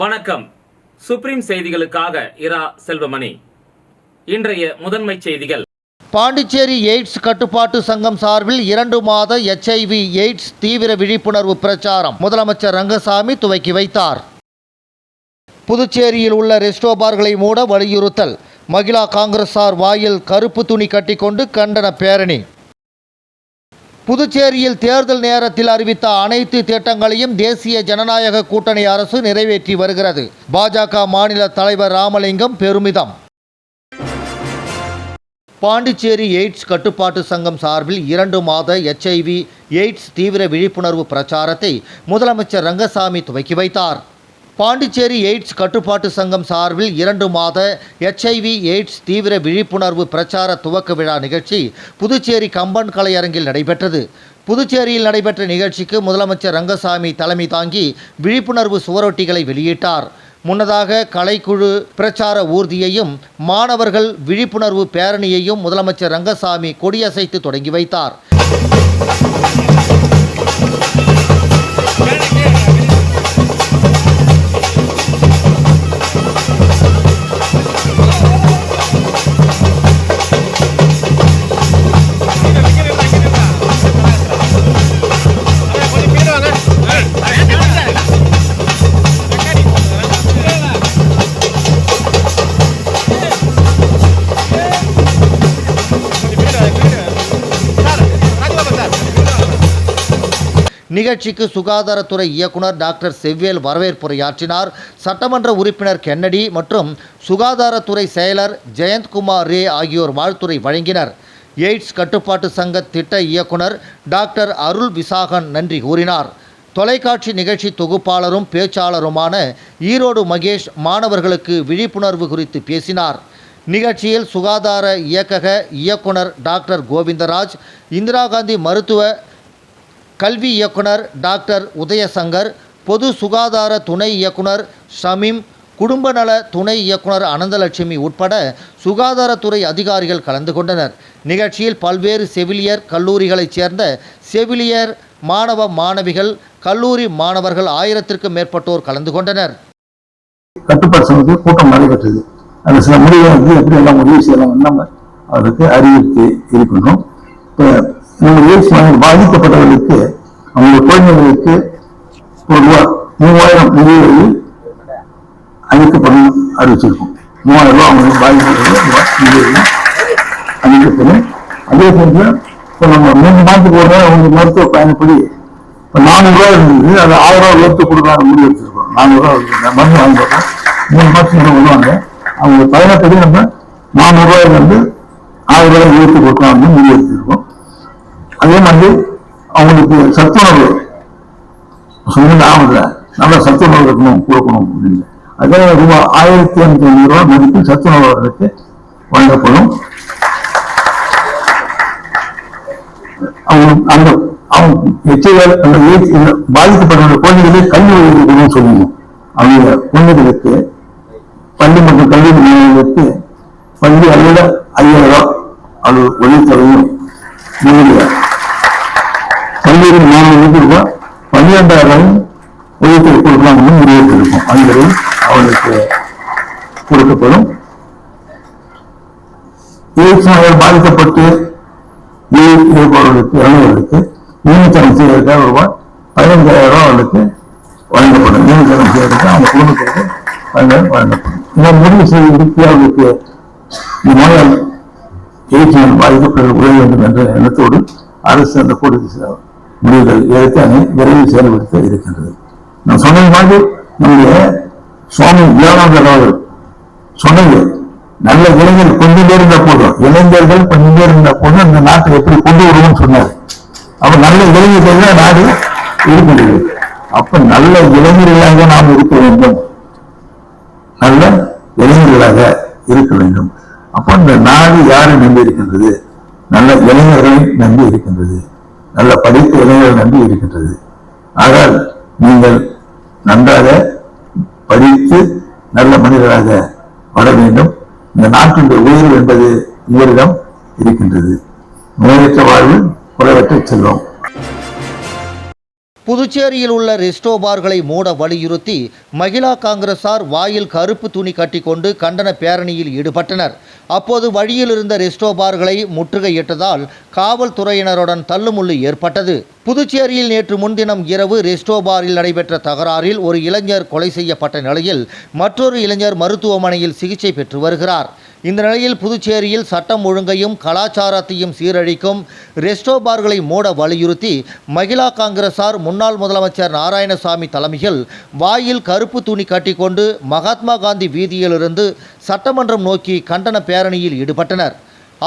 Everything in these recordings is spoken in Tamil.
வணக்கம். சுப்ரீம் செய்திகளுக்காக இரா செல்வமணி. இன்றைய முதன்மை செய்திகள். பாண்டிச்சேரி எய்ட்ஸ் கட்டுப்பாட்டு சங்கம் சார்பில் 2 மாத HIV எய்ட்ஸ் தீவிர விழிப்புணர்வு பிரச்சாரம் முதலமைச்சர் ரங்கசாமி துவக்கி வைத்தார். புதுச்சேரியில் உள்ள ரெஸ்டோ பார்களை மூட வலியுறுத்தல். மகிழா காங்கிரசார் வாயில் கருப்பு துணி கட்டிக்கொண்டு கண்டன பேரணி. புதுச்சேரியில் தேர்தல் நேரத்தில் அறிவித்த அனைத்து திட்டங்களையும் தேசிய ஜனநாயக கூட்டணி அரசு நிறைவேற்றி வருகிறது. பாஜக மாநில தலைவர் ராமலிங்கம் பெருமிதம். பாண்டிச்சேரி எய்ட்ஸ் கட்டுப்பாட்டு சங்கம் சார்பில் 2 மாத HIV எய்ட்ஸ் தீவிர விழிப்புணர்வு பிரச்சாரத்தை முதலமைச்சர் ரங்கசாமி துவக்கி வைத்தார். பாண்டிச்சேரி எய்ட்ஸ் கட்டுப்பாட்டு சங்கம் சார்பில் 2 மாத HIV எய்ட்ஸ் தீவிர விழிப்புணர்வு பிரச்சார துவக்க விழா நிகழ்ச்சி புதுச்சேரி கம்பன் கலையரங்கில் நடைபெற்றது. புதுச்சேரியில் நடைபெற்ற நிகழ்ச்சிக்கு முதலமைச்சர் ரங்கசாமி தலைமை தாங்கி விழிப்புணர்வு சுவரொட்டிகளை வெளியிட்டார். முன்னதாக கலைக்குழு பிரச்சார ஊர்தியையும் மாணவர்கள் விழிப்புணர்வு பேரணியையும் முதலமைச்சர் ரங்கசாமி கொடியசைத்து தொடங்கி வைத்தார். நிகழ்ச்சிக்கு சுகாதாரத்துறை இயக்குனர் டாக்டர் செவ்வேல் வரவேற்புரையாற்றினார். சட்டமன்ற உறுப்பினர் கென்னடி மற்றும் சுகாதாரத்துறை செயலர் ஜெயந்த்குமார் ரே ஆகியோர் வாழ்த்துரை வழங்கினர். எய்ட்ஸ் கட்டுப்பாட்டு சங்க திட்ட இயக்குனர் டாக்டர் அருள் விசாகன் நன்றி கூறினார். தொலைக்காட்சி நிகழ்ச்சி தொகுப்பாளரும் பேச்சாளருமான ஈரோடு மகேஷ் மாணவர்களுக்கு விழிப்புணர்வு குறித்து பேசினார். நிகழ்ச்சியில் சுகாதார இயக்கக இயக்குனர் டாக்டர் கோவிந்தராஜ், இந்திரா காந்தி மருத்துவ கல்வி இயக்குனர் டாக்டர் உதயசங்கர், பொது சுகாதார துணை இயக்குனர் ஷமீம், குடும்ப நல துணை இயக்குனர் அனந்தலட்சுமி உட்பட சுகாதாரத்துறை அதிகாரிகள் கலந்து கொண்டனர். நிகழ்ச்சியில் பல்வேறு செவிலியர் கல்லூரிகளைச் சேர்ந்த செவிலியர் மாணவ மாணவிகள், கல்லூரி மாணவர்கள் 1000க்கும் மேற்பட்டோர் கலந்து கொண்டனர். கட்டுப்பாடு சங்கத்தில் கூட்டம் நடைபெற்றது. அந்த சில முடிவுகள் எப்படி எல்லாம் முடிவு செய்யலாம் நம்ம அவருக்கு அறிவித்து இருக்கணும். எய்ட்ஸ் பாதிக்கப்பட்டவர்களுக்கு அவங்க குழந்தைகளுக்கு ₹3000 நிதியுதவி அளிக்கப்படும் அறிவிச்சிருக்கும். ₹3000 அவங்களுக்கு பாதிக்கப்பட்டவர்கள் நிதியுதவி அளிக்கப்படும். அதே சமயம் இப்போ நம்ம 3 மாதத்துக்கு ஒரு அவங்க மருத்துவ பயணப்படி இப்போ ₹400 இருந்தது, அது ₹1000 உயர்த்து கொடுக்கலாம்னு முடிவு எடுத்துருக்கோம். ₹400 மருந்து வாங்கிப்போம். 3 மாதத்துக்கு வருவாங்க. அவங்க பயணப்படி நம்ம ₹400 ₹1000 உயர்த்து கொடுக்கலாம்னு முடிவு எடுத்துருக்கோம். அதே மாதிரி அவங்களுக்கு சத்துணவு சொன்ன ஆகுதுல நல்ல சத்துணவு இருக்கணும் கொடுக்கணும் அப்படின்னு அதே ₹1500 மதிப்பில் சத்துணவு அவர்களுக்கு வழங்கப்படும். அந்த பாதிக்கப்பட்ட குழந்தைகளை கல்வி உதவி சொல்லணும். அவங்க குழந்தைகளுக்கு பள்ளி மற்றும் கல்வி நிலையங்களுக்கு பள்ளி அளவில் ₹5000 அது உதவித்தொகையும் கல்லூரி ₹400 ₹12,000 உதவித்தொகை கொடுக்கலாம்னு முடிவெடுத்திருக்கும். அதுவரை அவர்களுக்கு கொடுக்கப்படும். எய்ட்ஸ் பாதிக்கப்பட்டு இருப்பவர்களுக்கு இளைஞர்களுக்கு நியமித்தனம் செய்வதற்காக ₹15,000 அவர்களுக்கு வழங்கப்படும். நியமித்தனம் செய்வதற்கு அவங்க குடும்பத்திற்கு வழங்கப்படும். இதை முடிவு செய்வதற்கு அவர்களுக்கு நோயால் எய்ட்ஸ் பாதிக்கப்பட்ட உதவ வேண்டும் என்ற எண்ணத்தோடு அரசு அந்த கூட்டத்தை முடிவுகள் எடுத்து அதை விரைவில் செயல்படுத்த இருக்கின்றது. நான் சொன்னது மாதிரி நம்முடைய சுவாமி விவேகானந்தர் அவர்கள் சொன்னது நல்ல இளைஞர்கள் கொஞ்சம் பேர் இருந்த போதும், இளைஞர்கள் கொஞ்சம் பேர் இருந்த போதும் அந்த நாட்டை எப்படி கொண்டு வருவோம்னு சொன்னார். அப்ப நல்ல இளைஞர்கள் தான் நாடு இருக்கின்றது. அப்ப நல்ல இளைஞர்களாக நாம் இருக்க வேண்டும், நல்ல இளைஞர்களாக இருக்க வேண்டும். அப்போ இந்த நாடு யாரை நம்பி இருக்கின்றது? நல்ல இளைஞர்களை நம்பி இருக்கின்றது, நல்ல படித்த இளைஞர்கள் நம்பி இருக்கின்றது. ஆனால் நீங்கள் நன்றாக படித்து நல்ல மனிதராக வர வேண்டும். இந்த நாட்டினுடைய உயர்வு என்பது உங்களிடம் இருக்கின்றது. நோயற்ற வாழ்வு குறைவற்ற செல்வம். புதுச்சேரியில் உள்ள ரெஸ்டோ பார்களை மூட வலியுறுத்தி மகிழா காங்கிரசார் வாயில் கருப்பு துணி கட்டிக்கொண்டு கண்டன பேரணியில் ஈடுபட்டனர். அப்போது வழியில் இருந்த ரெஸ்டோ பார்களை முற்றுகையிட்டதால் காவல்துறையினருடன் தள்ளுமுள்ளு ஏற்பட்டது. புதுச்சேரியில் நேற்று முன்தினம் இரவு ரெஸ்டோ பாரில் நடைபெற்ற தகராறில் ஒரு இளைஞர் கொலை செய்யப்பட்ட நிலையில் மற்றொரு இளைஞர் மருத்துவமனையில் சிகிச்சை பெற்று வருகிறார். இந்த நிலையில் புதுச்சேரியில் சட்டம் ஒழுங்கையும் கலாச்சாரத்தையும் சீரழிக்கும் ரெஸ்டோ பார்களை மூட வலியுறுத்தி மகிழா காங்கிரசார் முன்னாள் முதலமைச்சர் நாராயணசாமி தலைமையில் வாயில் கருப்பு துணி கட்டிக்கொண்டு மகாத்மா காந்தி வீதியிலிருந்து சட்டமன்றம் நோக்கி கண்டன பேரணியில் ஈடுபட்டனர்.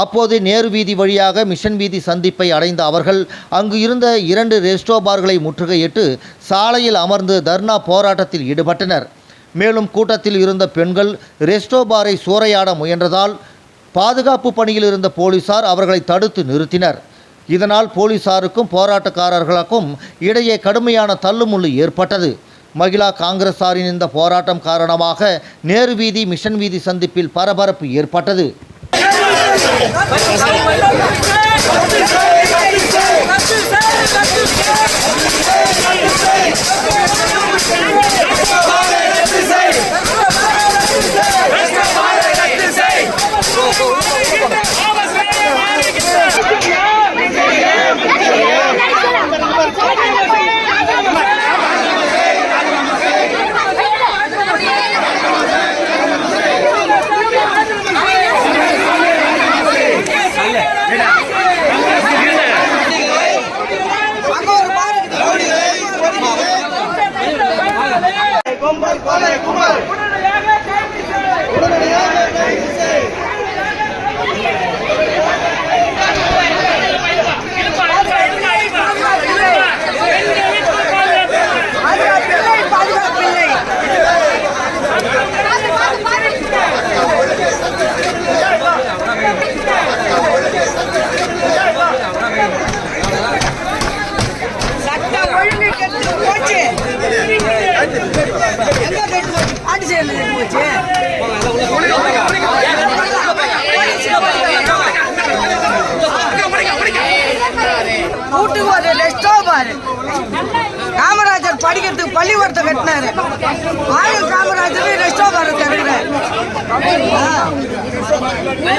அப்போது நேரு வீதி வழியாக மிஷன் வீதி சந்திப்பை அடைந்த அவர்கள் அங்கு இருந்த 2 ரெஸ்டோ பார்களை முற்றுகையிட்டு சாலையில் அமர்ந்து தர்ணா போராட்டத்தில் ஈடுபட்டனர். மேலும் கூட்டத்தில் இருந்த பெண்கள் ரெஸ்டோ பாரை சூறையாட முயன்றதால் பாதுகாப்பு பணியில் இருந்த போலீசார் அவர்களை தடுத்து நிறுத்தினர். இதனால் போலீசாருக்கும் போராட்டக்காரர்களுக்கும் இடையே கடுமையான தள்ளுமுள்ளு ஏற்பட்டது. மகிழா காங்கிரசாரின் இந்த போராட்டம் காரணமாக நேரு வீதி மிஷன் வீதி சந்திப்பில் பரபரப்பு ஏற்பட்டது. காமராஜர் படிக்கிறதுக்கு பள்ளிக்கூடத்தை கட்டினாரு. ஆயுள் காமராஜர் ரெஸ்டோ பார் தருகிறார்.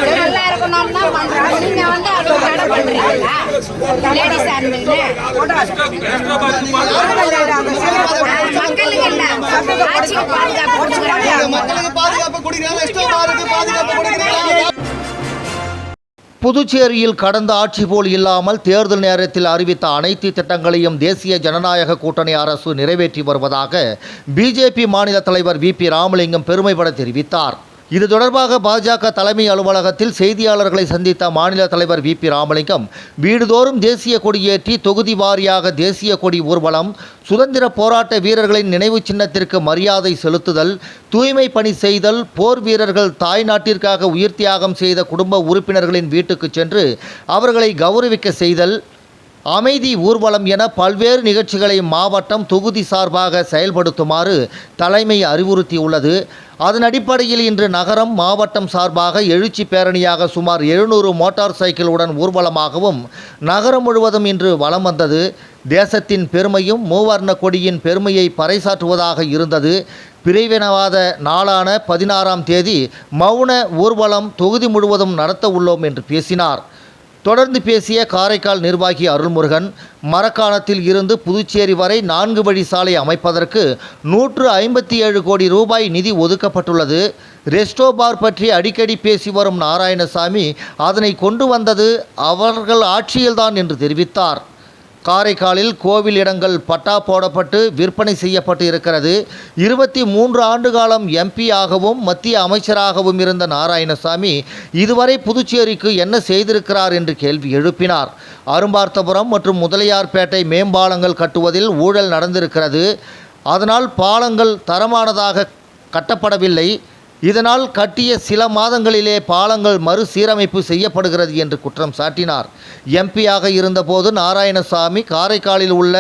நல்லா இருக்கணும்னா பண்றாங்க. நீங்க வந்து அது தடை பண்றீங்களா? லேடிஸ் ஆர்மிங்க மக்களுக்கு இல்ல ஆட்சிக்கு பாதுகாப்பு கொடுக்குறாங்க. மக்களுக்கு பாதுகாப்பு கொடுக்குறாங்க. ரெஸ்டோ பாருக்கு பாதுகாப்பு கொடுக்குறாங்க. புதுச்சேரியில் கடந்த ஆட்சி போல் இல்லாமல் தேர்தல் நேரத்தில் அறிவித்த அனைத்து திட்டங்களையும் தேசிய ஜனநாயக கூட்டணி அரசு நிறைவேற்றி வருவதாக பிஜேபி மாநில தலைவர் வி.பி. ராமலிங்கம் பெருமைபட தெரிவித்தார். இது தொடர்பாக பாஜக தலைமை அலுவலகத்தில் செய்தியாளர்களை சந்தித்த மாநில தலைவர் வி.பி. ராமலிங்கம் வீடுதோறும் தேசிய கொடியேற்றி தொகுதி வாரியாக தேசிய கொடி ஊர்வலம், சுதந்திர போராட்ட வீரர்களின் நினைவு சின்னத்திற்கு மரியாதை செலுத்துதல், தூய்மை பணி செய்தல், போர் வீரர்கள் தாய் நாட்டிற்காக உயிர் தியாகம் செய்த குடும்ப உறுப்பினர்களின் வீட்டுக்கு சென்று அவர்களை கௌரவிக்க செய்தல், அமைதி ஊர்வலம் என பல்வேறு நிகழ்ச்சிகளை மாவட்டம் தொகுதி சார்பாக செயல்படுத்துமாறு தலைமை அறிவுறுத்தியுள்ளது. அதன் அடிப்படையில் இன்று நகரம் மாவட்டம் சார்பாக எழுச்சி பேரணியாக சுமார் 700 மோட்டார் சைக்கிளுடன் ஊர்வலமாகவும் நகரம் முழுவதும் இன்று வலம் வந்தது. தேசத்தின் பெருமையும் மூவர்ண கொடியின் பெருமையை பறைசாற்றுவதாக இருந்தது. பிரிவினவாத நாளான 16ஆம் தேதி மௌன ஊர்வலம் தொகுதி முழுவதும் நடத்த உள்ளோம் என்று பேசினார். தொடர்ந்து பேசிய காரைக்கால் நிர்வாகி அருள்முருகன், மரக்காணத்தில் இருந்து புதுச்சேரி வரை 4 வழி சாலை அமைப்பதற்கு 157 கோடி ரூபாய் நிதி ஒதுக்கப்பட்டுள்ளது. ரெஸ்டோ பார் பற்றி அடிக்கடி பேசி வரும் நாராயணசாமி அதனை கொண்டு வந்தது அவர்கள் ஆட்சியில்தான் என்று தெரிவித்தார். காரைக்காலில் கோவில் இடங்கள் பட்டா போடப்பட்டு விற்பனை செய்யப்பட்டு இருக்கிறது. 23 ஆண்டு காலம் எம்பி ஆகவும் மத்திய அமைச்சராகவும் இருந்த நாராயணசாமி இதுவரை புதுச்சேரிக்கு என்ன செய்திருக்கிறார் என்று கேள்வி எழுப்பினார். அரும்பார்த்தபுரம் மற்றும் முதலியார்பேட்டை மேம்பாலங்கள் கட்டுவதில் ஊழல் நடந்திருக்கிறது. அதனால் பாலங்கள் தரமானதாக கட்டப்படவில்லை. இதனால் கட்டிய சில மாதங்களிலே பாலங்கள் மறுசீரமைப்பு செய்யப்படுகிறது என்று குற்றம் சாட்டினார். எம்பியாக இருந்தபோது நாராயணசாமி காரைக்காலில் உள்ள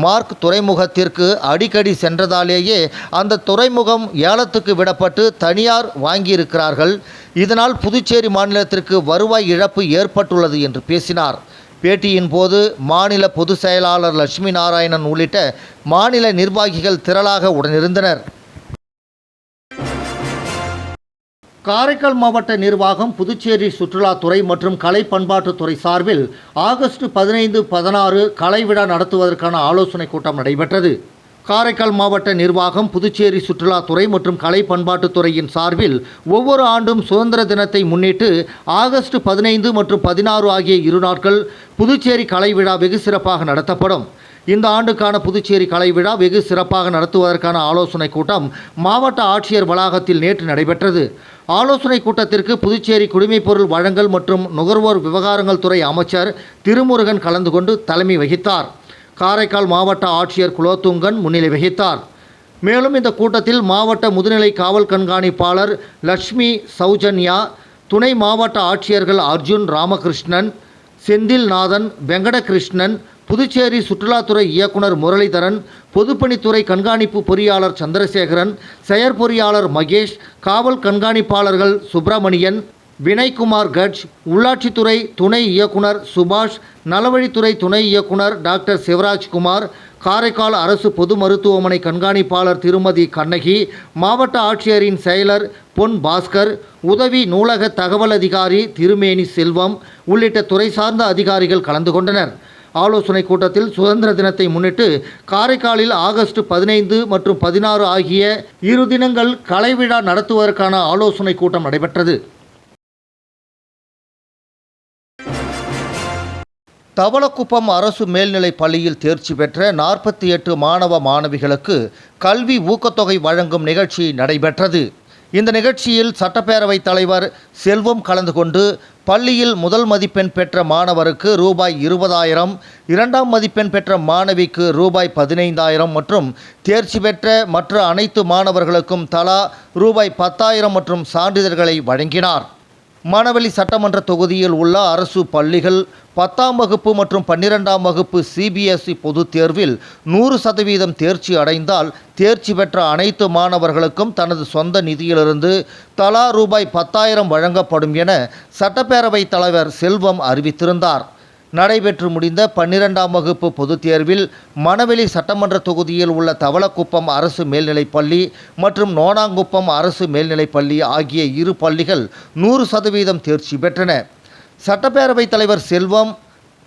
மார்க் துறைமுகத்திற்கு அடிக்கடி சென்றதாலேயே அந்த துறைமுகம் ஏலத்துக்கு விடப்பட்டு தனியார் வாங்கியிருக்கிறார்கள். இதனால் புதுச்சேரி மாநிலத்திற்கு வருவாய் இழப்பு ஏற்பட்டுள்ளது என்று பேசினார். பேட்டியின் போது மாநில பொதுச் செயலாளர் லட்சுமி நாராயணன் உள்ளிட்ட மாநில நிர்வாகிகள் திரளாக உடனிருந்தனர். காரைக்கால் மாவட்ட நிர்வாகம், புதுச்சேரி சுற்றுலாத்துறை மற்றும் கலை பண்பாட்டுத்துறை சார்பில் ஆகஸ்ட் 15, 16 கலை விழா நடத்துவதற்கான ஆலோசனை கூட்டம் நடைபெற்றது. காரைக்கால் மாவட்ட நிர்வாகம், புதுச்சேரி சுற்றுலாத்துறை மற்றும் கலை பண்பாட்டுத்துறையின் சார்பில் ஒவ்வொரு ஆண்டும் சுதந்திர தினத்தை முன்னிட்டு ஆகஸ்ட் 15 மற்றும் 16 ஆகிய 2 நாட்கள் புதுச்சேரி கலை விழா வெகு சிறப்பாக நடத்தப்படும். இந்த ஆண்டுக்கான புதுச்சேரி கலை விழா வெகு சிறப்பாக நடத்துவதற்கான ஆலோசனை கூட்டம் மாவட்ட ஆட்சியர் வளாகத்தில் நேற்று நடைபெற்றது. ஆலோசனை கூட்டத்திற்கு புதுச்சேரி குடிமைப்பொருள் வழங்கல் மற்றும் நுகர்வோர் விவகாரங்கள் துறை அமைச்சர் திருமுருகன் கலந்து கொண்டு தலைமை வகித்தார். காரைக்கால் மாவட்ட ஆட்சியர் குலோத்துங்கன் முன்னிலை வகித்தார். மேலும் இந்த கூட்டத்தில் மாவட்ட முதுநிலை காவல் கண்காணிப்பாளர் லட்சுமி சௌஜன்யா, துணை மாவட்ட ஆட்சியர்கள் அர்ஜுன் ராமகிருஷ்ணன், செந்தில்நாதன், வெங்கடகிருஷ்ணன், புதுச்சேரி சுற்றுலாத்துறை இயக்குனர் முரளிதரன், பொதுப்பணித்துறை கண்காணிப்பு பொறியாளர் சந்திரசேகரன், செயற்பொறியாளர் மகேஷ், காவல் கண்காணிப்பாளர்கள் சுப்பிரமணியன், வினய்குமார் கட்ஜ், உள்ளாட்சித்துறை துணை இயக்குனர் சுபாஷ், நலவழித்துறை துணை இயக்குனர் டாக்டர் சிவராஜ்குமார், காரைக்கால் அரசு பொது மருத்துவமனை கண்காணிப்பாளர் திருமதி கண்ணகி, மாவட்ட ஆட்சியரின் செயலர் பொன் பாஸ்கர், உதவி நூலக தகவல் அதிகாரி திருமேனி செல்வம் உள்ளிட்ட துறை சார்ந்த அதிகாரிகள் கலந்து கொண்டனர். ஆலோசனை கூட்டத்தில் சுதந்திர தினத்தை முன்னிட்டு காரைக்காலில் ஆகஸ்ட் 15 மற்றும் 16 ஆகிய 2 தினங்கள் கலை விழா நடத்துவதற்கான ஆலோசனை கூட்டம் நடைபெற்றது. தவளக்குப்பம் அரசு மேல்நிலைப் பள்ளியில் தேர்ச்சி பெற்ற 48 மாணவ மாணவிகளுக்கு கல்வி ஊக்கத்தொகை வழங்கும் நிகழ்ச்சி நடைபெற்றது. இந்த நிகழ்ச்சியில் சட்டப்பேரவைத் தலைவர் செல்வம் கலந்து கொண்டு பள்ளியில் முதல் மதிப்பெண் பெற்ற மாணவருக்கு ரூபாய் 20,000, 2ஆம் மதிப்பெண் பெற்ற மாணவிக்கு ரூபாய் 15,000 மற்றும் தேர்ச்சி பெற்ற மற்ற அனைத்து மாணவர்களுக்கும் தலா ரூபாய் 10,000 மற்றும் சான்றிதழ்களை வழங்கினார். மணவெளி சட்டமன்ற தொகுதியில் உள்ள அரசு பள்ளிகள் 10ஆம் வகுப்பு மற்றும் 12ஆம் வகுப்பு CBSE பொதுத் தேர்வில் 100% தேர்ச்சி அடைந்தால் தேர்ச்சி பெற்ற அனைத்து மாணவர்களுக்கும் தனது சொந்த நிதியிலிருந்து தலா ரூபாய் 10,000 வழங்கப்படும் என சட்டப்பேரவைத் தலைவர் செல்வம் அறிவித்திருந்தார். நடைபெற்று முடிந்த 12ஆம் வகுப்பு பொதுத் தேர்வில் மணவெளி சட்டமன்ற தொகுதியில் உள்ள தவளக்குப்பம் அரசு மேல்நிலைப்பள்ளி மற்றும் நோனாங்குப்பம் அரசு மேல்நிலைப்பள்ளி ஆகிய 2 பள்ளிகள் 100% தேர்ச்சி பெற்றன. சட்டப்பேரவைத் தலைவர் செல்வம்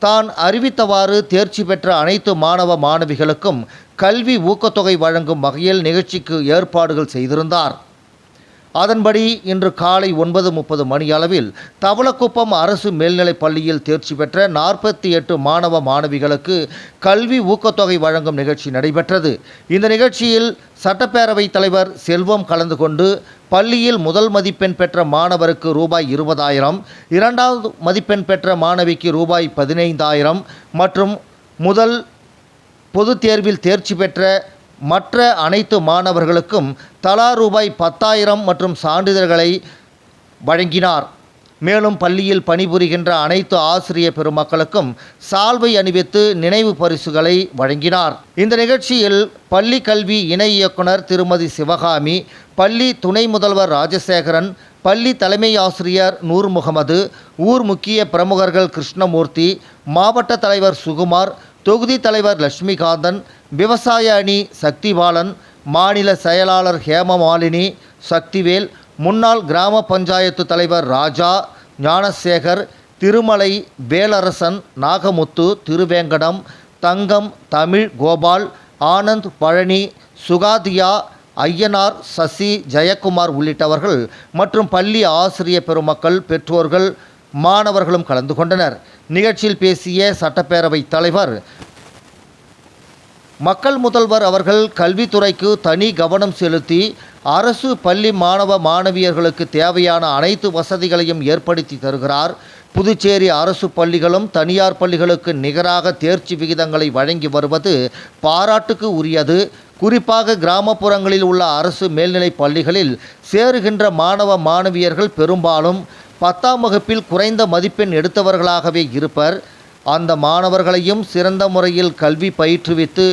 தான் அறிவித்தவாறு தேர்ச்சி பெற்ற அனைத்து மாணவ மாணவிகளுக்கும் கல்வி ஊக்கத்தொகை வழங்கும் வகையில் நிகழ்ச்சிக்கு ஏற்பாடுகள் செய்திருந்தார். அதன்படி இன்று காலை 9:30 மணியளவில் தவளக்குப்பம் அரசு மேல்நிலைப் பள்ளியில் தேர்ச்சி பெற்ற 48 மாணவ மாணவிகளுக்கு கல்வி ஊக்கத்தொகை வழங்கும் நிகழ்ச்சி நடைபெற்றது. இந்த நிகழ்ச்சியில் சட்டப்பேரவைத் தலைவர் செல்வம் கலந்து கொண்டு பள்ளியில் முதல் மதிப்பெண் பெற்ற மாணவருக்கு ரூபாய் 20,000, 2ஆவது மதிப்பெண் பெற்ற மாணவிக்கு ரூபாய் 15,000 மற்றும் முதல் பொதுத் தேர்வில் தேர்ச்சி பெற்ற மற்ற அனைத்து மாணவர்களுக்கும் தலா ரூபாய் 10,000 மற்றும் சான்றிதழ்களை வழங்கினார். மேலும் பள்ளியில் பணிபுரிகின்ற அனைத்து ஆசிரிய பெருமக்களுக்கும் சால்வை அணிவித்து நினைவு பரிசுகளை வழங்கினார். இந்த நிகழ்ச்சியில் பள்ளி கல்வி இணை இயக்குனர் திருமதி சிவகாமி, பள்ளி துணை முதல்வர் ராஜசேகரன், பள்ளி தலைமை ஆசிரியர் நூர் முகமது, ஊர் முக்கிய பிரமுகர்கள் கிருஷ்ணமூர்த்தி, மாவட்ட தலைவர் சுகுமார், தொகுதி தலைவர் லட்சுமிகாந்தன், விவசாய அணி சக்திபாலன், மாநில செயலாளர் ஹேமமாலினி, சக்திவேல், முன்னாள் கிராம பஞ்சாயத்து தலைவர் ராஜா, ஞானசேகர், திருமலை, வேலரசன், நாகமுத்து, திருவேங்கடம், தங்கம், தமிழ், கோபால், ஆனந்த், பழனி, சுகாதியா, ஐயனார், சசி, ஜெயக்குமார் உள்ளிட்டவர்கள் மற்றும் பள்ளி ஆசிரிய பெருமக்கள், பெற்றோர்கள், மாணவர்களும் கலந்து கொண்டனர். நிகழ்ச்சியில் பேசிய சட்டப்பேரவைத் தலைவர், மக்கள் முதல்வர் அவர்கள் கல்வித்துறைக்கு தனி கவனம் செலுத்தி அரசு பள்ளி மாணவ மாணவியர்களுக்கு தேவையான அனைத்து வசதிகளையும் ஏற்படுத்தி தருகிறார். புதுச்சேரி அரசு பள்ளிகளும் தனியார் பள்ளிகளுக்கு நிகராக தேர்ச்சி விகிதங்களை வழங்கி வருவது பாராட்டுக்கு உரியது. குறிப்பாக கிராமப்புறங்களில் உள்ள அரசு மேல்நிலைப் பள்ளிகளில் சேருகின்ற மாணவ மாணவியர்கள் பெரும்பாலும் 10ஆம் வகுப்பில் குறைந்த மதிப்பெண் எடுத்தவர்களாகவே இருப்பர். அந்த மாணவர்களையும் சிறந்த முறையில் கல்வி பயிற்றுவித்து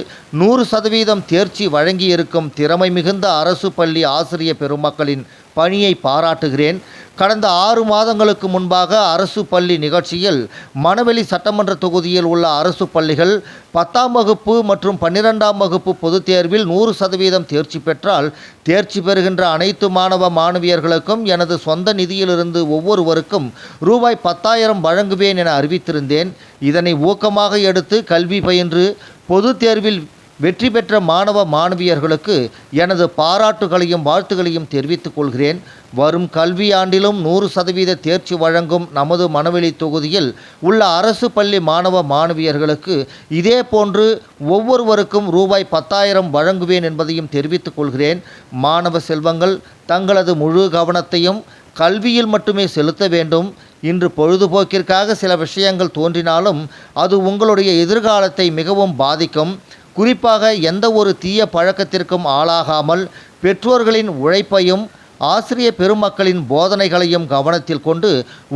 100% தேர்ச்சி வழங்கியிருக்கும் திறமை மிகுந்த அரசு பள்ளி ஆசிரிய பெருமக்களின் பணியை பாராட்டுகிறேன். கடந்த 6 மாதங்களுக்கு முன்பாக அரசு பள்ளி நிகழ்ச்சியில் மணவெளி சட்டமன்ற தொகுதியில் உள்ள அரசு பள்ளிகள் 10ஆம் வகுப்பு மற்றும் 12ஆம் வகுப்பு பொதுத் தேர்வில் 100% தேர்ச்சி பெற்றால் தேர்ச்சி பெறுகின்ற அனைத்து மாணவ மாணவியர்களுக்கும் எனது சொந்த நிதியிலிருந்து ஒவ்வொருவருக்கும் ரூபாய் 10,000 வழங்குவேன் என அறிவித்திருந்தேன். இதனை ஊக்கமாக எடுத்து கல்வி பயின்று பொதுத் தேர்வில் வெற்றி பெற்ற மாணவ மாணவியர்களுக்கு எனது பாராட்டுகளையும் வாழ்த்துகளையும் தெரிவித்துக் கொள்கிறேன். வரும் கல்வியாண்டிலும் 100% தேர்ச்சி வழங்கும் நமது மணவெளி தொகுதியில் உள்ள அரசு பள்ளி மாணவ மாணவியர்களுக்கு இதே போன்று ஒவ்வொருவருக்கும் ரூபாய் 10,000 வழங்குவேன் என்பதையும் தெரிவித்துக் கொள்கிறேன். மாணவ செல்வங்கள் தங்களது முழு கவனத்தையும் கல்வியில் மட்டுமே செலுத்த வேண்டும். இன்று பொழுதுபோக்கிற்காக சில விஷயங்கள் தோன்றினாலும் அது உங்களுடைய எதிர்காலத்தை மிகவும் பாதிக்கும். குறிப்பாக எந்த ஒரு தீய பழக்கத்திற்கும் ஆளாகாமல் பெற்றோர்களின் உழைப்பையும் ஆசிரிய பெருமக்களின் போதனைகளையும் கவனத்தில் கொண்டு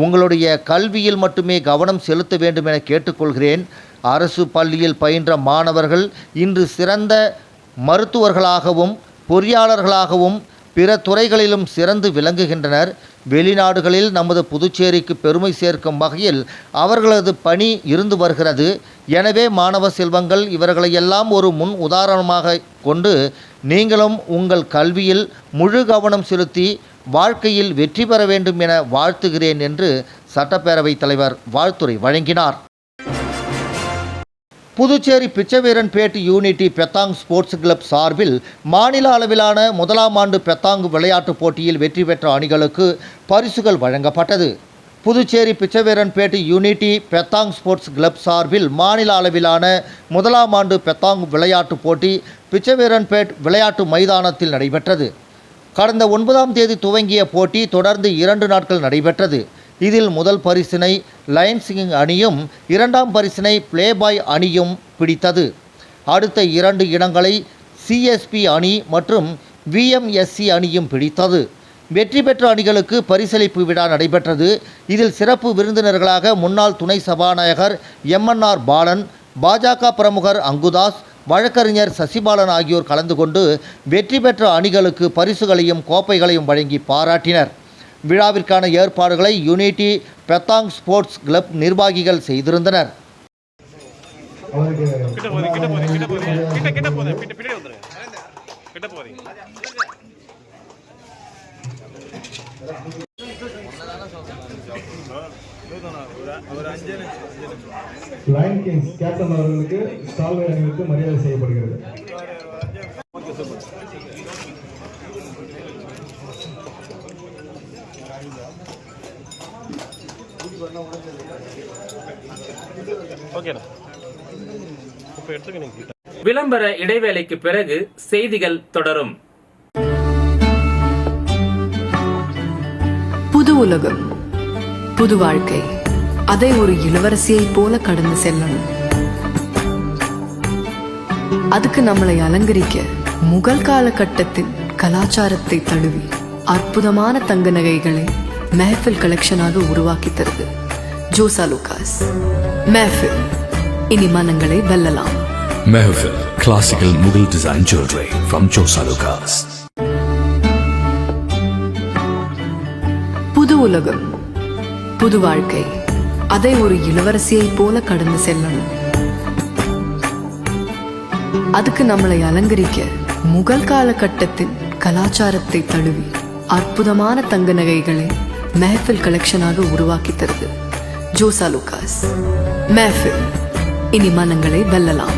உங்களுடைய கல்வியில் மட்டுமே கவனம் செலுத்த வேண்டும் என கேட்டுக்கொள்கிறேன். அரசு பள்ளியில் பயின்ற மாணவர்கள் இன்று சிறந்த மருத்துவர்களாகவும் பொறியாளர்களாகவும் பிற துறைகளிலும் சிறந்து விளங்குகின்றனர். வெளிநாடுகளில் நமது புதுச்சேரிக்கு பெருமை சேர்க்கும் வகையில் அவர்களது பணி இருந்து வருகிறது. எனவே மாணவ செல்வங்கள் இவர்களையெல்லாம் ஒரு முன் உதாரணமாக கொண்டு நீங்களும் உங்கள் கல்வியில் முழு கவனம் செலுத்தி வாழ்க்கையில் வெற்றி பெற வேண்டும் என வாழ்த்துகிறேன் என்று சட்டப்பேரவைத் தலைவர் வாழ்த்துரை வழங்கினார். Puducherry Pichaiveeranpet unity petanque sports club சார்பில் மாநில அளவிலான 1ஆம் ஆண்டு பெத்தாங்கு விளையாட்டுப் போட்டியில் வெற்றி பெற்ற அணிகளுக்கு பரிசுகள் வழங்கப்பட்டது. Puducherry Pichaiveeranpet unity petanque sports club சார்பில் மாநில அளவிலான 1ஆம் ஆண்டு பெத்தாங்கு விளையாட்டுப் போட்டி பிச்சைவீரன்பேட் விளையாட்டு மைதானத்தில் நடைபெற்றது. கடந்த 9ஆம் தேதி துவங்கிய போட்டி தொடர்ந்து 2 நாட்கள் நடைபெற்றது. இதில் முதல் பரிசினை லயன்ஸ் கிங் அணியும் 2ஆம் பரிசினை பிளேபாய் அணியும் பிடித்தது. அடுத்த 2 இடங்களை சிஎஸ்பி அணி மற்றும் விஎம்எஸ்சி அணியும் பிடித்தது. வெற்றி பெற்ற அணிகளுக்கு பரிசளிப்பு விழா நடைபெற்றது. இதில் சிறப்பு விருந்தினர்களாக முன்னாள் துணை சபாநாயகர் எம்என்ஆர் பாலன், பாஜக பிரமுகர் அங்குதாஸ், வழக்கறிஞர் சசிபாலன் ஆகியோர் கலந்து கொண்டு வெற்றி பெற்ற அணிகளுக்கு பரிசுகளையும் கோப்பைகளையும் வழங்கி பாராட்டினர். விழாவிற்கான ஏற்பாடுகளை யூனிட்டி பெத்தாங் ஸ்போர்ட்ஸ் கிளப் நிர்வாகிகள் செய்திருந்தனர். லயன் கிங்ஸ் கேப்டன் அவர்களுக்கு சால்வை அணிவித்து மரியாதை செய்யப்படுகிறது. விளம்பர இடைவேளைக்கு பிறகு செய்திகள் தொடரும். புது உலகம், புது வாழ்க்கை, அதை ஒரு இளவரசியை போல கடந்து செல்லணும். அதுக்கு நம்மளை அலங்கரிக்க முகல் காலகட்டத்தின் கலாச்சாரத்தை தழுவி அற்புதமான தங்க நகைகளை மெஹஃபில் கலெக்ஷனாக உருவாக்கி தருது ஜோசா லூகாஸ். மெஹஃபில், இனி மனங்களை வெல்லலாம். மெஹஃபில், classical Mughal design jewelry from Josa Lucas. புது உலகம், புது வாழ்க்கை, அதை ஒரு இளவரசியை போல கடந்து செல்லணும். அதுக்கு நம்மளை அலங்கரிக்க முகல் காலகட்டத்தின் கலாச்சாரத்தை தழுவி அற்புதமான தங்க நகைகளை மெஹஃபில் கலெக்ஷனாக உருவாக்கி தருது ஜோசா லூகாஸ். மெஹஃபில், இனி மனங்களை வெல்லலாம்.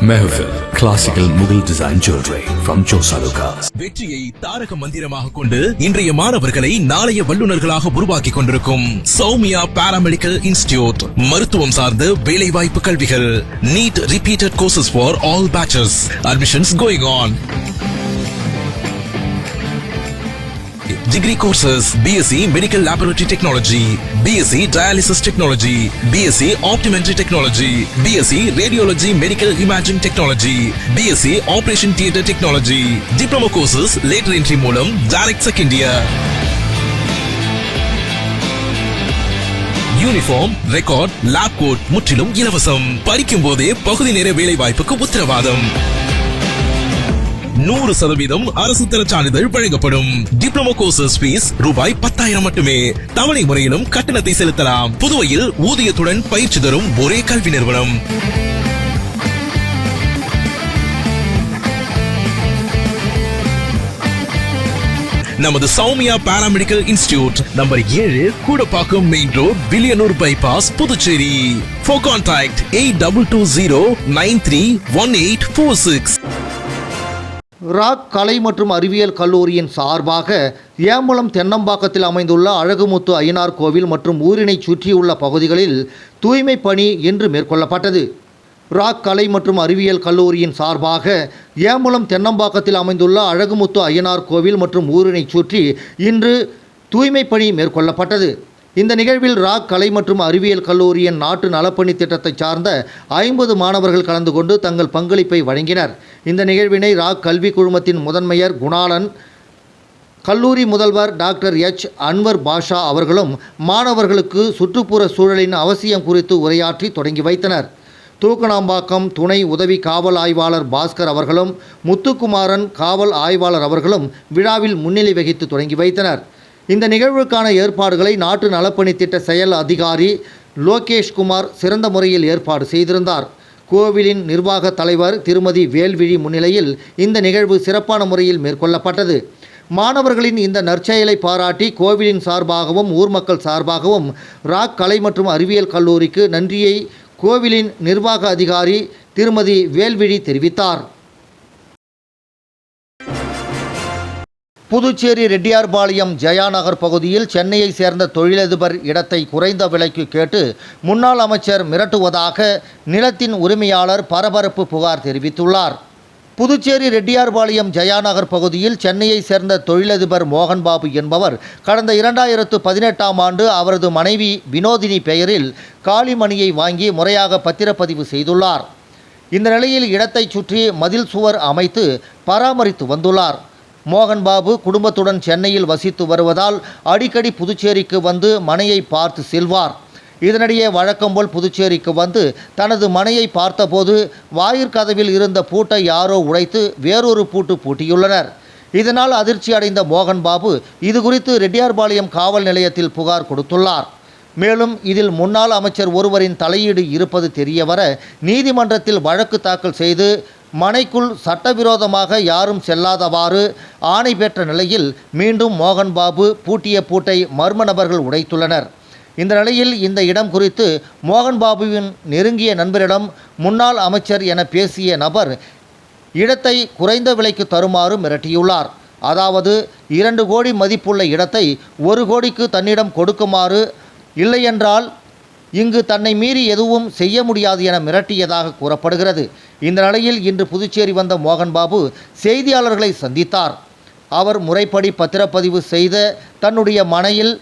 Mehfil, classical Mughal design jewelry from Josa Lucas. வெற்றியை தாரக மந்திரமாக கொண்டு இன்றைய மாணவர்களை நாளைய வல்லுநர்களாக உருவாக்கி கொண்டிருக்கும் சௌமியா பாராமெடிக்கல் இன்ஸ்டிடியூட். மருத்துவம் சார்ந்த வேலைவாய்ப்பு கல்விகள். NEET repeated courses for all batches. Admissions going on. Degree courses: BSc Medical Laboratory Technology, BSc Dialysis Technology, BSc Optometry Technology, BSc Radiology Medical Imaging Technology, BSc Operation Theatre Technology. Diploma courses later entry மூலம் direct second year. Uniform, record, lab coat முற்றிலும் இலவசம். படிக்கும் போதே பகுதி நேர வேலை வாய்ப்புக்கு உத்தரவாதம். 100% அரசு தர சான்றிதழ் வழங்கப்படும். டிப்ளமோ கோர்சஸ் ஃபீஸ் ரூபாய் 10,000 மட்டுமே. தவணை முறையிலும் கட்டணத்தை செலுத்தலாம். புதுவையில் ஊதியத்துடன் பயிற்சி தரும் ஒரே கல்வி நிறுவனம். நமது Soumya paramedical institute number 7 Koodapakkam main road Villianur bypass Puducherry. For contact 8220931846. Raak கலை மற்றும் அறிவியல் கல்லூரியின் சார்பாக ஏம்பலம் தென்னம்பாக்கத்தில் அமைந்துள்ள அழகுமுத்து ஐயனார் கோவில் மற்றும் ஊரினை சுற்றியுள்ள பகுதிகளில் தூய்மை பணி இன்று மேற்கொள்ளப்பட்டது. ராக் கலை மற்றும் அறிவியல் கல்லூரியின் சார்பாக ஏம்பலம் தென்னம்பாக்கத்தில் அமைந்துள்ள அழகுமுத்து ஐயனார் கோவில் மற்றும் ஊரினை சுற்றி இன்று தூய்மை பணி மேற்கொள்ளப்பட்டது. இந்த நிகழ்வில் ராக் கலை மற்றும் அறிவியல் கல்லூரியின் நாட்டு நலப்பணி திட்டத்தை சார்ந்த 50 மாணவர்கள் கலந்து கொண்டு தங்கள் பங்களிப்பை வழங்கினர். இந்த நிகழ்வினை ராக் கல்வி குழுமத்தின் முதன்மையர் குணாளன், கல்லூரி முதல்வர் டாக்டர் எச் அன்வர் பாஷா அவர்களும் மாணவர்களுக்கு சுற்றுப்புற சூழலின் அவசியம் குறித்து உரையாற்றி தொடங்கி வைத்தனர். தூக்கணாம்பாக்கம் துணை உதவி காவல் ஆய்வாளர் பாஸ்கர் அவர்களும் முத்துக்குமாரன் காவல் ஆய்வாளர் அவர்களும் விழாவில் முன்னிலை வகித்து தொடங்கி வைத்தனர். இந்த நிகழ்வுக்கான ஏற்பாடுகளை நாட்டு நலப்பணி திட்ட செயல் அதிகாரி லோகேஷ்குமார் சிறந்த முறையில் ஏற்பாடு செய்திருந்தார். கோவிலின் நிர்வாக தலைவர் திருமதி வேல்விழி முன்னிலையில் இந்த நிகழ்வு சிறப்பான முறையில் மேற்கொள்ளப்பட்டது. மாணவர்களின் இந்த நற்செயலை பாராட்டி கோவிலின் சார்பாகவும் ஊர் மக்கள் சார்பாகவும் ராக் கலை மற்றும் அறிவியல் கல்லூரிக்கு நன்றியை கோவிலின் நிர்வாக அதிகாரி திருமதி வேல்விழி தெரிவித்தார். புதுச்சேரி ரெட்டியார்பாளையம் ஜெயாநகர் பகுதியில் சென்னையை சேர்ந்த தொழிலதிபர் இடத்தை குறைந்த விலைக்கு கேட்டு முன்னாள் அமைச்சர் மிரட்டுவதாக நிலத்தின் உரிமையாளர் பரபரப்பு புகார் தெரிவித்துள்ளார். புதுச்சேரி ரெட்டியார்பாளையம் ஜெயாநகர் பகுதியில் சென்னையை சேர்ந்த தொழிலதிபர் மோகன்பாபு என்பவர் கடந்த 2018ஆம் ஆண்டு அவரது மனைவி வினோதினி பெயரில் காளிமணியை வாங்கி முறையாக பத்திரப்பதிவு செய்துள்ளார். இந்த நிலையில் இடத்தை சுற்றி மதில் சுவர் அமைத்து பராமரித்து வந்துள்ளார். மோகன்பாபு குடும்பத்துடன் சென்னையில் வசித்து வருவதால் அடிக்கடி புதுச்சேரிக்கு வந்து மனையை பார்த்து செல்வார். இதனிடையே வழக்கம்போல் புதுச்சேரிக்கு வந்து தனது மனையை பார்த்தபோது வாயிற்கதவில் இருந்த பூட்டை யாரோ உடைத்து வேறொரு பூட்டு பூட்டியுள்ளனர். இதனால் அதிர்ச்சி அடைந்த மோகன்பாபு இதுகுறித்து ரெட்டியார்பாளையம் காவல் நிலையத்தில் புகார் கொடுத்துள்ளார். மேலும் இதில் முன்னாள் அமைச்சர் ஒருவரின் தலையீடு இருப்பது தெரியவர நீதிமன்றத்தில் வழக்கு தாக்கல் செய்து மனைக்குள் சட்டவிரோதமாக யாரும் செல்லாதவாறு ஆணை பெற்ற நிலையில் மீண்டும் மோகன்பாபு பூட்டிய பூட்டை மர்ம நபர்கள் உடைத்துள்ளனர். இந்த நிலையில் இந்த இடம் குறித்து மோகன்பாபுவின் நெருங்கிய நண்பரிடம் முன்னாள் அமைச்சர் என பேசிய நபர் இடத்தை குறைந்த விலைக்கு தருமாறு மிரட்டியுள்ளார். அதாவது 2 கோடி மதிப்புள்ள இடத்தை 1 கோடிக்கு தன்னிடம் கொடுக்குமாறு, இல்லையென்றால் இங்கு தன்னை மீறி எதுவும் செய்ய முடியாது என மிரட்டியதாக கூறப்படுகிறது. இந்த நிலையில் இன்று புதுச்சேரி வந்த மோகன்பாபு செய்தியாளர்களை சந்தித்தார். அவர் முறைப்படி பத்திரப்பதிவு செய்த தன்னுடைய மனையில்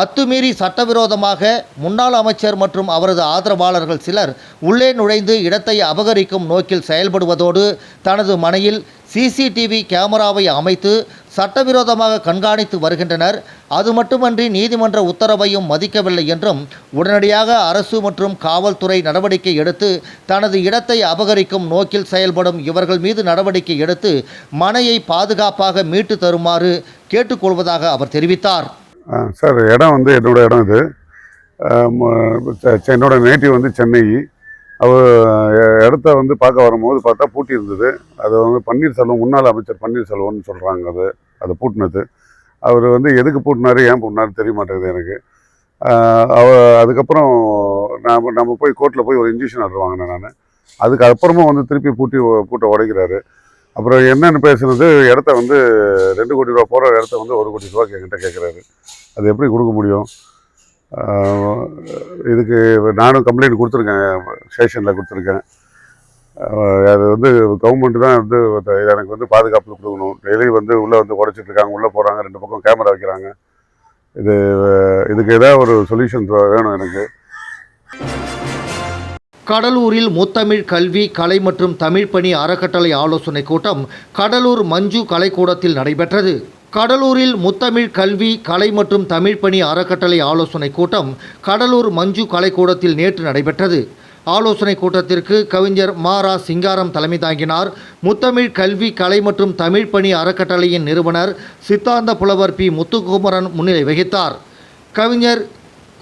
அத்துமீறி சட்டவிரோதமாக முன்னாள் அமைச்சர் மற்றும் அவரது ஆதரவாளர்கள் சிலர் உள்ளே நுழைந்து இடத்தை அபகரிக்கும் நோக்கில் செயல்படுவதோடு தனது மனையில் சிசிடிவி கேமராவை அமைத்து சட்டவிரோதமாக கண்காணித்து வருகின்றனர். அது மட்டுமன்றி நீதிமன்ற உத்தரவையும் மதிக்கவில்லை என்றும் உடனடியாக அரசு மற்றும் காவல்துறை நடவடிக்கை எடுத்து தனது இடத்தை அபகரிக்கும் நோக்கில் செயல்படும் இவர்கள் மீது நடவடிக்கை எடுத்து மனையை பாதுகாப்பாக மீட்டு தருமாறு கேட்டுக்கொள்வதாக அவர் தெரிவித்தார். சார், இடம் வந்து என்னோட இடம் இது. என்னோட நேட்டிவ் வந்து சென்னை. இடத்த வந்து பார்க்க வரும்போது பார்த்தா பூட்டி இருந்தது. அது வந்து பன்னீர்செல்வம், முன்னாள் அமைச்சர் பன்னீர்செல்வம்னு சொல்கிறாங்க. அது பூட்டினது. அவர் வந்து எதுக்கு பூட்டினாரு, ஏன் பூட்டினாரு தெரிய மாட்டேங்குது எனக்கு. அதுக்கப்புறம் நம்ம போய் கோர்ட்டில் போய் ஒரு இன்ஜெக்ஷன் ஆர்டர் வாங்கினேன் நான். அதுக்கப்புறமா வந்து திருப்பி பூட்டை உடைக்கிறாரு. அப்புறம் என்னென்னு பேசுனது, இடத்த வந்து 2 கோடி ரூபா போகிற இடத்த வந்து 1 கோடி ரூபா என்கிட்ட கேட்குறாரு. அது எப்படி கொடுக்க முடியும்? இதுக்கு நானும் கம்ப்ளைண்ட் கொடுத்துருக்கேன், ஸ்டேஷனில் கொடுத்துருக்கேன். அது வந்து கவர்மெண்ட் தான் வந்து எனக்கு வந்து பாதுகாப்பு கொடுக்கணும். டெய்லி வந்து உள்ளே வந்து உடைச்சிட்ருக்காங்க, உள்ளே போகிறாங்க, 2 பக்கம் கேமரா வைக்கிறாங்க. இதுக்கு ஏதாவது ஒரு சொல்யூஷன் வேணும் எனக்கு. கடலூரில் முத்தமிழ் கல்வி கலை மற்றும் தமிழ் பணி அறக்கட்டளை ஆலோசனை கூட்டம் கடலூர் மஞ்சு கலைக்கூடத்தில் நடைபெற்றது. கடலூரில் முத்தமிழ் கல்வி கலை மற்றும் தமிழ் பணி அறக்கட்டளை ஆலோசனை கூட்டம் கடலூர் மஞ்சு கலைக்கூடத்தில் நேற்று நடைபெற்றது. ஆலோசனை கூட்டத்திற்கு கவிஞர் மாரா சிங்காரம் தலைமை தாங்கினார். முத்தமிழ் கல்வி கலை மற்றும் தமிழ் பணி அறக்கட்டளையின் நிறுவனர் சித்தாந்த புலவர் பி. முத்துக்குமரன் முன்னிலை வகித்தார். கவிஞர்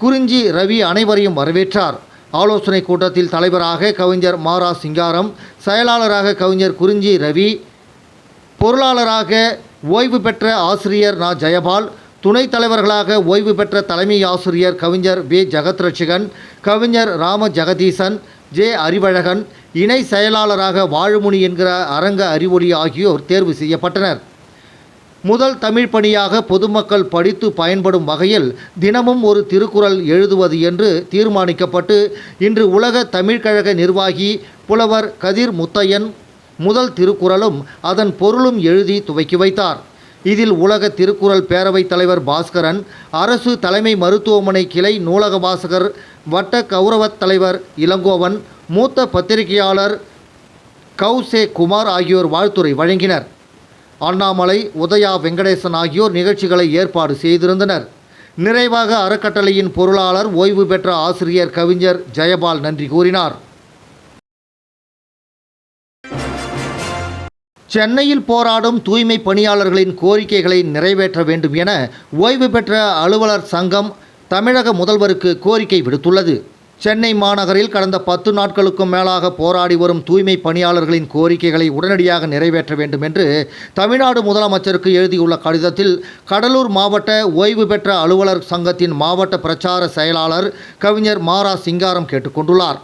குறிஞ்சி ரவி அனைவரையும் வரவேற்றார். ஆலோசனை கூட்டத்தில் தலைவராக கவிஞர் மாரா சிங்காரம், செயலாளராக கவிஞர் குறிஞ்சி ரவி, பொருளாளராக ஓய்வு பெற்ற ஆசிரியர் நா. ஜெயபால், துணைத் தலைவர்களாக ஓய்வு பெற்ற தலைமை ஆசிரியர் கவிஞர் வே. ஜெகத்ரட்சகன், கவிஞர் ராம ஜெகதீசன், ஜே. அறிவழகன், இணை செயலாளராக வாழுமுனி என்கிற அரங்க அறிவொளி ஆகியோர் தேர்வு செய்யப்பட்டனர். முதல் தமிழ் பணியாக பொதுமக்கள் படித்து பயன்படும் வகையில் தினமும் ஒரு திருக்குறள் எழுதுவது என்று தீர்மானிக்கப்பட்டு இன்று உலக தமிழ்க்கழக நிர்வாகி புலவர் கதிர் முத்தையன் முதல் திருக்குறளும் அதன் பொருளும் எழுதி துவக்கி வைத்தார். இதில் உலக திருக்குறள் பேரவைத் தலைவர் பாஸ்கரன், அரசு தலைமை மருத்துவமனை கிளை நூலக வாசகர் வட்ட கௌரவத் தலைவர் இளங்கோவன், மூத்த பத்திரிகையாளர் கௌசே குமார் ஆகியோர் வாழ்த்துரை வழங்கினர். அண்ணாமலை, உதயா வெங்கடேசன் ஆகியோர் நிகழ்ச்சிகளை ஏற்பாடு செய்திருந்தனர். நிறைவாக அறக்கட்டளையின் பொருளாளர் ஓய்வு பெற்ற ஆசிரியர் கவிஞர் ஜெயபால் நன்றி கூறினார். சென்னையில் போராடும் தூய்மை பணியாளர்களின் கோரிக்கைகளை நிறைவேற்ற வேண்டும் என ஓய்வு பெற்ற அலுவலர் சங்கம் தமிழக முதல்வருக்கு கோரிக்கை விடுத்துள்ளது. சென்னை மாநகரில் கடந்த 10 நாட்களுக்கும் மேலாக போராடி வரும் தூய்மை பணியாளர்களின் கோரிக்கைகளை உடனடியாக நிறைவேற்ற வேண்டும் என்று தமிழ்நாடு முதலமைச்சருக்கு எழுதியுள்ள கடிதத்தில் கடலூர் மாவட்ட ஓய்வு பெற்ற அலுவலர் சங்கத்தின் மாவட்ட பிரச்சார செயலாளர் கவிஞர் மாரா சிங்காரம் கேட்டுக்கொண்டுள்ளார்.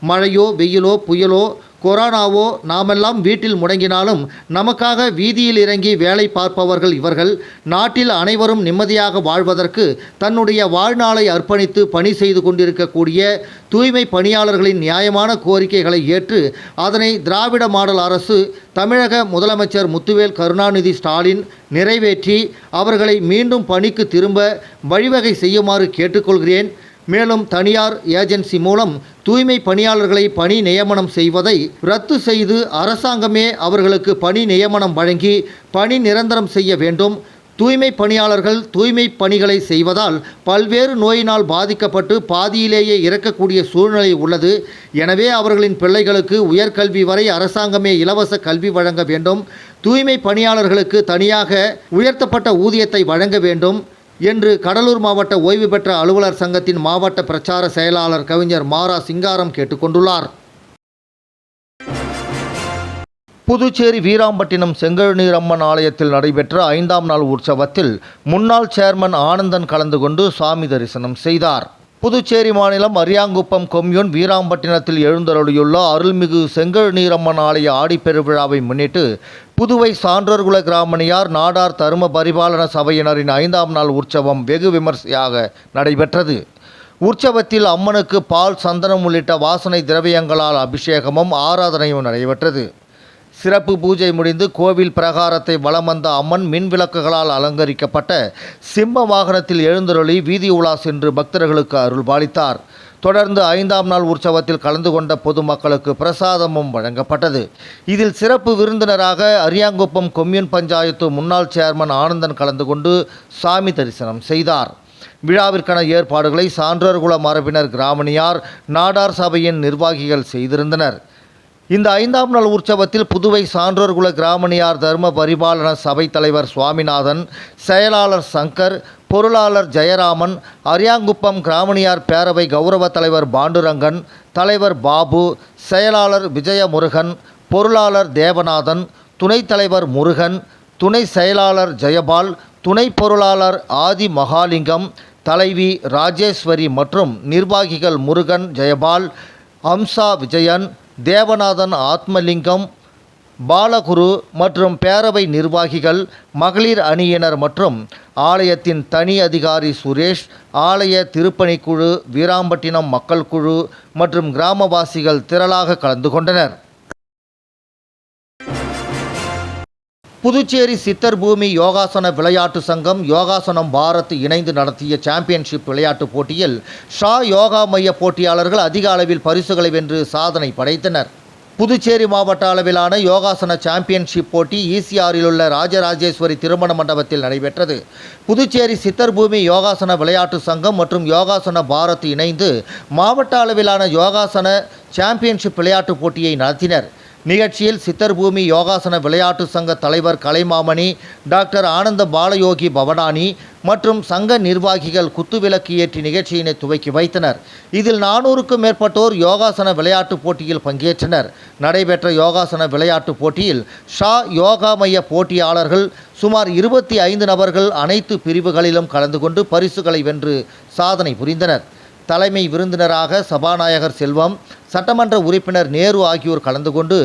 மழையோ வெயிலோ புயலோ கொரோனாவோ நாமெல்லாம் வீட்டில் முடங்கினாலும் நமக்காக வீதியில் இறங்கி வேலை பார்ப்பவர்கள் இவர்கள். நாட்டில் அனைவரும் நிம்மதியாக வாழ்வதற்கு தன்னுடைய வாழ்நாளை அர்ப்பணித்து பணி செய்து கொண்டிருக்கக்கூடிய தூய்மை பணியாளர்களின் நியாயமான கோரிக்கைகளை ஏற்று அதனை திராவிட மாடல் அரசு தமிழக முதலமைச்சர் முத்துவேல் கருணாநிதி ஸ்டாலின் நிறைவேற்றி அவர்களை மீண்டும் பணிக்கு திரும்ப வழிவகை செய்யுமாறு கேட்டுக்கொள்கிறேன். மேலும் தனியார் ஏஜென்சி மூலம் தூய்மை பணியாளர்களை பணி நியமனம் செய்வதை ரத்து செய்து அரசாங்கமே அவர்களுக்கு பணி நியமனம் வழங்கி பணி நிரந்தரம் செய்ய வேண்டும். தூய்மை பணியாளர்கள் தூய்மை பணிகளை செய்வதால் பல்வேறு நோயினால் பாதிக்கப்பட்டு பாதியிலேயே இறக்கக்கூடிய சூழ்நிலை உள்ளது. எனவே அவர்களின் பிள்ளைகளுக்கு உயர்கல்வி வரை அரசாங்கமே இலவச கல்வி வழங்க வேண்டும். தூய்மை பணியாளர்களுக்கு தனியாக உயர்த்தப்பட்ட ஊதியத்தை வழங்க வேண்டும் என்று கடலூர் மாவட்ட ஓய்வு பெற்ற அலுவலர் சங்கத்தின் மாவட்ட பிரச்சார செயலாளர் கவிஞர் மாரா சிங்காரம் கேட்டுக்கொண்டுள்ளார். புதுச்சேரி வீராம்பட்டினம் செங்கழுநீரம்மன் ஆலயத்தில் நடைபெற்ற 5ஆம் நாள் உற்சவத்தில் முன்னாள் சேர்மன் ஆனந்தன் கலந்து கொண்டு சாமி தரிசனம் செய்தார். புதுச்சேரி மாநிலம் அரியாங்குப்பம் கொம்யூன் வீராம்பட்டினத்தில் எழுந்தருளியுள்ள அருள்மிகு செங்கழுநீரம்மன் ஆலய ஆடிப்பெருவிழாவை முன்னிட்டு புதுவை சான்றோர்குல கிராமணியார் நாடார் தரும பரிபாலன சபையினரின் 5ஆம் நாள் உற்சவம் வெகு விமர்சையாக நடைபெற்றது. உற்சவத்தில் அம்மனுக்கு பால், சந்தனம் உள்ளிட்ட வாசனை திரவியங்களால் அபிஷேகமும் ஆராதனையும் நடைபெற்றது. சிறப்பு பூஜை முடிந்து கோவில் பிரகாரத்தை வலம் வந்த அம்மன் மின் விளக்குகளால் அலங்கரிக்கப்பட்ட சிம்ம வாகனத்தில் எழுந்தருளி வீதி உலா சென்று பக்தர்களுக்கு அருள் பாலித்தார். தொடர்ந்து 5ஆம் நாள் உற்சவத்தில் கலந்து கொண்ட பொதுமக்களுக்கு பிரசாதமும் வழங்கப்பட்டது. இதில் சிறப்பு விருந்தினராக அரியாங்குப்பம் கொம்யூன் பஞ்சாயத்து முன்னாள் சேர்மன் ஆனந்தன் கலந்து கொண்டு சாமி தரிசனம் செய்தார். விழாவிற்கான ஏற்பாடுகளை சான்றோர்குல மரபினர் கிராமணியார் நாடார் சபையின் நிர்வாகிகள் செய்திருந்தனர். இந்த 5ஆம் நாள் உற்சவத்தில் புதுவை சான்றோர்குல கிராமணியார் தர்ம பரிபாலன சபை தலைவர் சுவாமிநாதன், செயலாளர் சங்கர், பொருளாளர் ஜெயராமன், அரியாங்குப்பம் கிராமணியார் பேரவை கௌரவ தலைவர் பாண்டுரங்கன், தலைவர் பாபு, செயலாளர் விஜயமுருகன், பொருளாளர் தேவநாதன், துணைத் தலைவர் முருகன், துணை செயலாளர் ஜெயபால், துணை பொருளாளர் ஆதி மகாலிங்கம், தலைவி ராஜேஸ்வரி மற்றும் நிர்வாகிகள் முருகன், ஜெயபால், அம்சா விஜயன், தேவநாதன், ஆத்மலிங்கம், பாலகுரு மற்றும் பேரவை நிர்வாகிகள், மகளிர் அணியினர் மற்றும் ஆலயத்தின் தனி அதிகாரி சுரேஷ், ஆலய திருப்பணிக்குழு, வீராம்பட்டினம் மக்கள் குழு மற்றும் கிராமவாசிகள் திரளாக கலந்து கொண்டனர். புதுச்சேரி சித்தர் பூமி யோகாசன விளையாட்டு சங்கம் யோகாசனம் பாரத் இணைந்து நடத்திய சாம்பியன்ஷிப் விளையாட்டுப் போட்டியில் ஷா யோகா மைய போட்டியாளர்கள் அதிக அளவில் பரிசுகளை வென்று சாதனை படைத்தனர். புதுச்சேரி மாவட்ட அளவிலான யோகாசன சாம்பியன்ஷிப் போட்டி ஈசிஆரில் உள்ள ராஜராஜேஸ்வரி திருமண மண்டபத்தில் நடைபெற்றது. புதுச்சேரி சித்தர் பூமி யோகாசன விளையாட்டு சங்கம் மற்றும் யோகாசன பாரத் இணைந்து மாவட்ட அளவிலான யோகாசன சாம்பியன்ஷிப் விளையாட்டுப் போட்டியை நடத்தினர். நிகழ்ச்சியில் சித்தர்பூமி யோகாசன விளையாட்டு சங்க தலைவர் கலைமாமணி, டாக்டர் ஆனந்த பாலயோகி பவனானி மற்றும் சங்க நிர்வாகிகள் குத்துவிளக்கு ஏற்றி நிகழ்ச்சியினை துவக்கி வைத்தனர். இதில் 400க்கும் மேற்பட்டோர் யோகாசன விளையாட்டுப் போட்டியில் பங்கேற்றனர். நடைபெற்ற யோகாசன விளையாட்டுப் போட்டியில் ஷா யோகா மைய போட்டியாளர்கள் சுமார் 25 நபர்கள் அனைத்து பிரிவுகளிலும் கலந்து கொண்டு பரிசுகளை வென்று சாதனை புரிந்தனர். தலைமை விருந்தினராக சபாநாயகர் செல்வம், சட்டமன்ற உறுப்பினர் நேரு ஆகியோர் கலந்து கொண்டு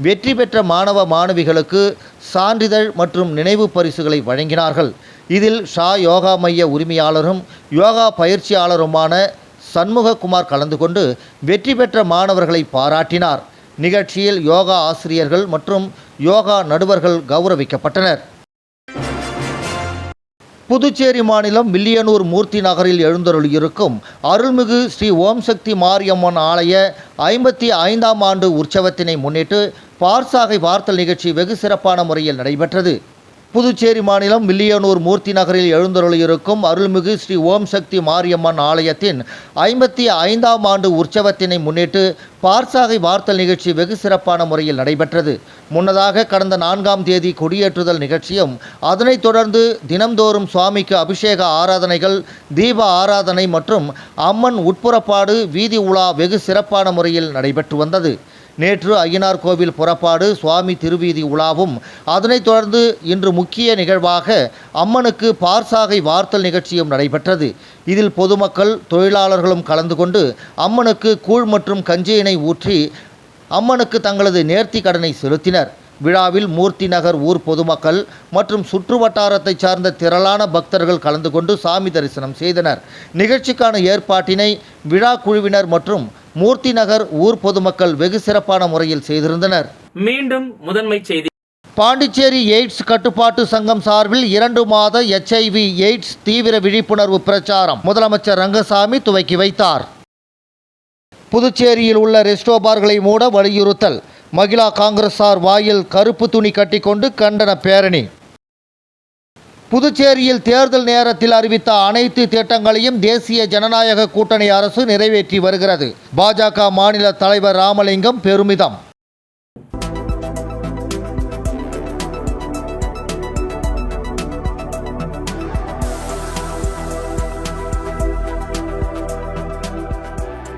வெற்றி பெற்ற மாணவ மாணவிகளுக்கு சான்றிதழ் மற்றும் நினைவு பரிசுகளை வழங்கினார்கள். இதில் ஷா யோகா மைய உரிமையாளரும் யோகா பயிற்சியாளருமான சண்முககுமார் கலந்து கொண்டு வெற்றி பெற்ற மாணவர்களை பாராட்டினார். நிகழ்ச்சியில் யோகா ஆசிரியர்கள் மற்றும் யோகா நடுவர்கள் கௌரவிக்கப்பட்டனர். புதுச்சேரி மாநிலம் வில்லியனூர் மூர்த்தி நகரில் எழுந்தருளியிருக்கும் அருள்மிகு ஸ்ரீ ஓம் சக்தி மாரியம்மன் ஆலய 55ஆம் ஆண்டு உற்சவத்தினை முன்னிட்டு பார்சாகை வார்த்தல் நிகழ்ச்சி வெகு சிறப்பான முறையில் நடைபெற்றது. புதுச்சேரி மாநிலம் வில்லியனூர் மூர்த்தி நகரில் எழுந்தருளியிருக்கும் அருள்மிகு ஸ்ரீ ஓம் சக்தி மாரியம்மன் ஆலயத்தின் 55ஆம் ஆண்டு உற்சவத்தினை முன்னிட்டு பார்சாகை வார்த்தல் நிகழ்ச்சி வெகு சிறப்பான முறையில் நடைபெற்றது. முன்னதாக கடந்த 4ஆம் தேதி கொடியேற்றுதல் நிகழ்ச்சியும், அதனைத் தொடர்ந்து தினம்தோறும் சுவாமிக்கு அபிஷேக ஆராதனைகள், தீப ஆராதனை மற்றும் அம்மன் உட்புறப்பாடு, வீதி உலா வெகு சிறப்பான முறையில் நடைபெற்று வந்தது. நேற்று ஐயனார் கோவில் புறப்பாடு, சுவாமி திருவீதி உலாவும், அதனைத் தொடர்ந்து இன்று முக்கிய நிகழ்வாக அம்மனுக்கு பார்சாகை வார்த்தல் நிகழ்ச்சியும் நடைபெற்றது. இதில் பொதுமக்கள், தொழிலாளர்களும் கலந்து கொண்டு அம்மனுக்கு கூழ் மற்றும் கஞ்சியினை ஊற்றி அம்மனுக்கு தங்களது நேர்த்தி கடனை செலுத்தினர். விழாவில் மூர்த்தி நகர் ஊர் பொதுமக்கள் மற்றும் சுற்று வட்டாரத்தைச் சார்ந்த திரளான பக்தர்கள் கலந்து கொண்டு சாமி தரிசனம் செய்தனர். நிகழ்ச்சிக்கான ஏற்பாட்டினை விழா குழுவினர் மற்றும் மூர்த்தி நகர் ஊர் பொதுமக்கள் வெகு சிறப்பான முறையில் செய்திருந்தனர். மீண்டும் முதன்மை செய்தி. பாண்டிச்சேரி எய்ட்ஸ் கட்டுப்பாட்டு சங்கம் சார்பில் 2 மாத HIV எய்ட்ஸ் தீவிர விழிப்புணர்வு பிரச்சாரம் முதலமைச்சர் ரங்கசாமி துவக்கி வைத்தார். புதுச்சேரியில் உள்ள ரெஸ்டோ பார்களை மூட வலியுறுத்தல். மகிழா காங்கிரசார் வாயில் கருப்பு துணி கட்டிக்கொண்டு கண்டன பேரணி. புதுச்சேரியில் தேர்தல் நேரத்தில் அறிவித்த அனைத்து திட்டங்களையும் தேசிய ஜனநாயக கூட்டணி அரசு நிறைவேற்றி வருகிறது. பாஜக மாநில தலைவர் ராமலிங்கம் பெருமிதம்.